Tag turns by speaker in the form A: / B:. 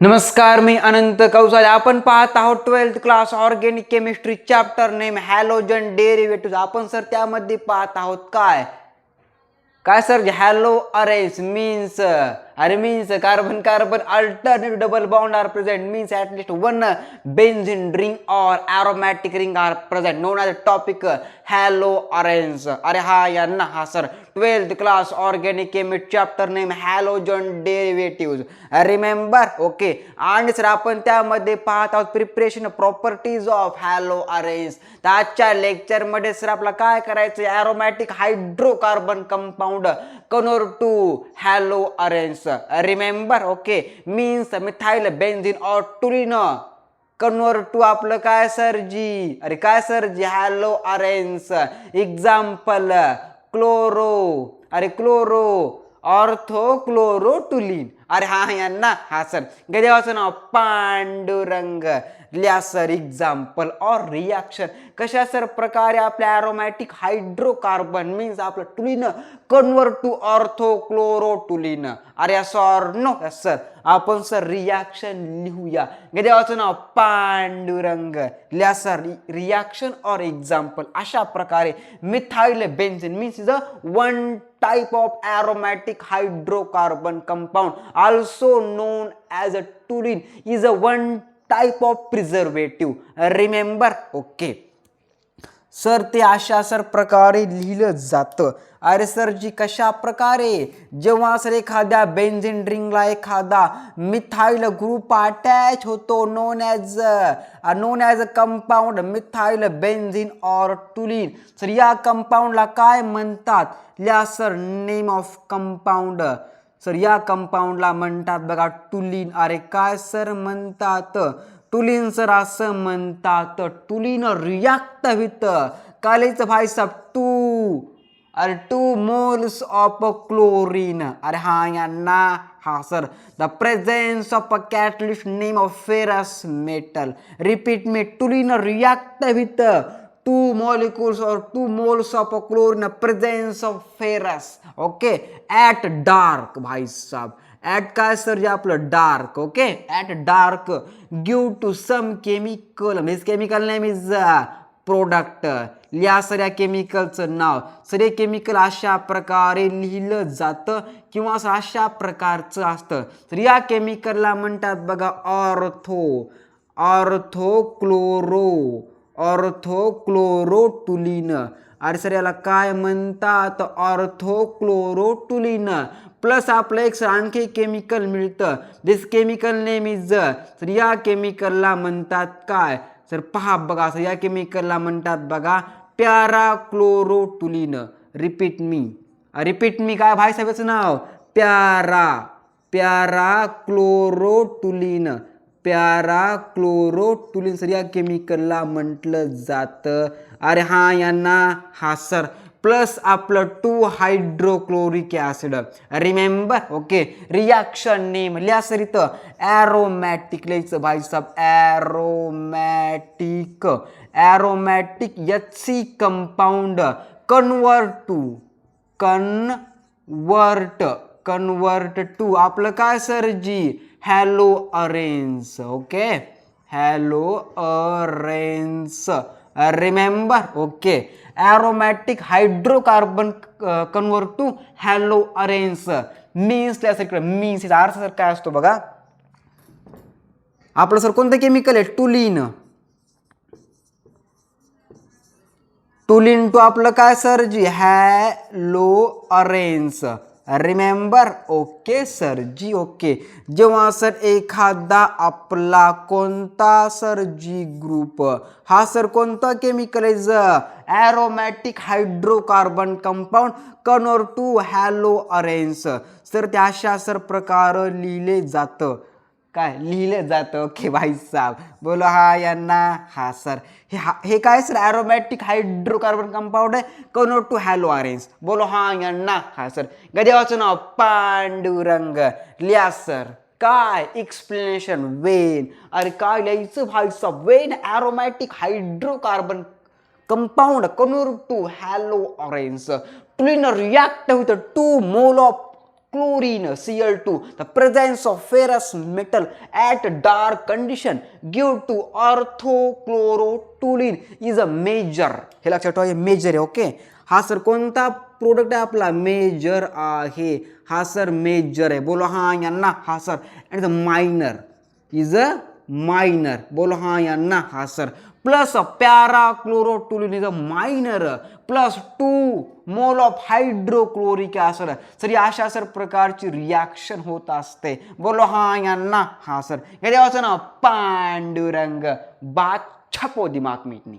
A: नमस्कार, मी अनंत कौसाले. आपण पाहत आहोत 12th class organic chemistry chapter name halogen derivative. आपण सर त्यामध्ये पाहत आहोत काय काय sir haloarene means means carbon carbon alternative double bond are present means at least one benzene ring or aromatic ring are present known as a topic haloarene. अरे हा यांना हा sir 12th class organic chemistry chapter name halogen derivative remember okay. आणि sir आपण त्यामध्ये पाहत आहोत preparation properties of haloarene. तर आजच्या लेक्चरमध्ये सर आपला काय करायचं aromatic hydrocarbon compound convert to haloarene. Remember okay means methyl benzene और टुलिन कन्वर्ट टू आपलं काय सर जी काय sir ji haloarene. Example chloro chloro ortho chlorotoluene. अरे हा यांना हा सर गदेवाचं नाव पांडुरंग लिया सर. एक्झाम्पल और रिॲक्शन कशा सर प्रकारे आपल्या ॲरोमॅटिक हायड्रोकार्बन मीन्स आपलं toluene convert to ortho chlorotoluene. अरे सॉर नो सर आपण सर रिॲक्शन लिहूया. गदेवाचं नाव पांडुरंग लिया सर रिॲक्शन और एक्झाम्पल. अशा प्रकारे methyl benzene means is a one type of aromatic hydrocarbon compound also known as a toluene is a one type of preservative. Remember okay sir ते अशा sir प्रकारे लिहिलं जातं. अरे सर जी कशा प्रकारे जेव्हा सर एखाद्या बेन्झीन रिंगला एखादा मिथाइल ग्रुप अटॅच होतो non as a compound methyl benzene और टुलिन. सर या कंपाऊंडला काय म्हणतात लिया sir name of compound. Sir या कंपाऊंडला म्हणतात बघा टुलिन. अरे काय सर म्हणतात टुलिन सर असं म्हणतात. टुलिन रिॲक्ट विथ कालेचं भाई सब टू मोल्स ऑफ क्लोरीन. अरे हा यांना हा sir the presence of a catalyst name of ferrous metal. Repeat me toluene react with 2 molecules or 2 moles of chlorine presence of ferrous okay at dark भाई साहब at काय sir जे आपलं dark okay at dark give to some chemical means chemical name is product. लिहा sir या केमिकलचं नाव. Sir हे chemical अशा प्रकारे लिहिलं जातं किंवा अशा प्रकारचं असतं. तर या केमिकलला म्हणतात बघा ऑर्थो क्लोरोटुलिन. अरे सर याला काय म्हणतात ऑर्थो क्लोरोटुलिन. प्लस आपलं एक सर आणखी केमिकल मिळतं दिस केमिकल नेम इज सर या केमिकलला म्हणतात काय सर पहा बघा सर या केमिकलला म्हणतात बघा पॅराक्लोरोटुलिन. रिपीट मी काय भाई साहेबाचं नाव पॅराक्लोरोटुलिन सर या केमिकलला म्हटलं जातं. अरे हा यांना हा सर प्लस आपलं 2 hydrochloric acid. Remember okay reaction name लिहा सर इथं ॲरोमॅटिक लिहायचं भाई साहेब aromatic HC compound convert to आपलं काय sir ji haloarene okay haloarene. Remember okay aromatic hydrocarbon convert to haloarene means त्यासाठी मीन्स याचा अर्थ सर काय असतो बघा. आपलं सर कोणतं केमिकल आहे टुलिन टू आपलं काय sir ji haloarene. Remember okay sir ji okay जेव्हा सर एखादा आपला कोणता सर जी ग्रुप हा सर कोणता केमिकल आहे aromatic hydrocarbon compound convert to haloarene. Sir त्या अशा सर प्रकार लिहिले जातं ओके भाई साहब बोलो हा यांना हा सर हे काय सर ॲरोमॅटिक हायड्रोकार्बन कंपाऊंड आहे कन्वर्ट टू हॅलो अरेंज. बोलो हा यांना हा सर गदेवाचं नाव पांडुरंग लिया सर काय एक्सप्लेनेशन वेन. अरे काय लिहायचं भाई साहब when aromatic hydrocarbon compound convert to haloarene toluene react with 2 mole of chlorine Cl2. The presence of ferrous metal at dark condition give to orthochlorotoluene is a major. हे लक्षात ठेवा, major आहे. Okay, हा sir कोणता product आहे आपला? Major आहे. हा सर मेजर आहे. बोलो हा यांना. हा सर. आणि मायनर इज अ मायनर. बोलो हा यांना. हा sir. Plus parachlorotoluene is a minor plus 2 mole of hydrochloric acid. Sir अशा सर प्रकारची रिॲक्शन होत असते. बोलो हा यांना. हा सर. हे देवाचं नाव पांडुरंग. बात छपो दिमाग मीटनी.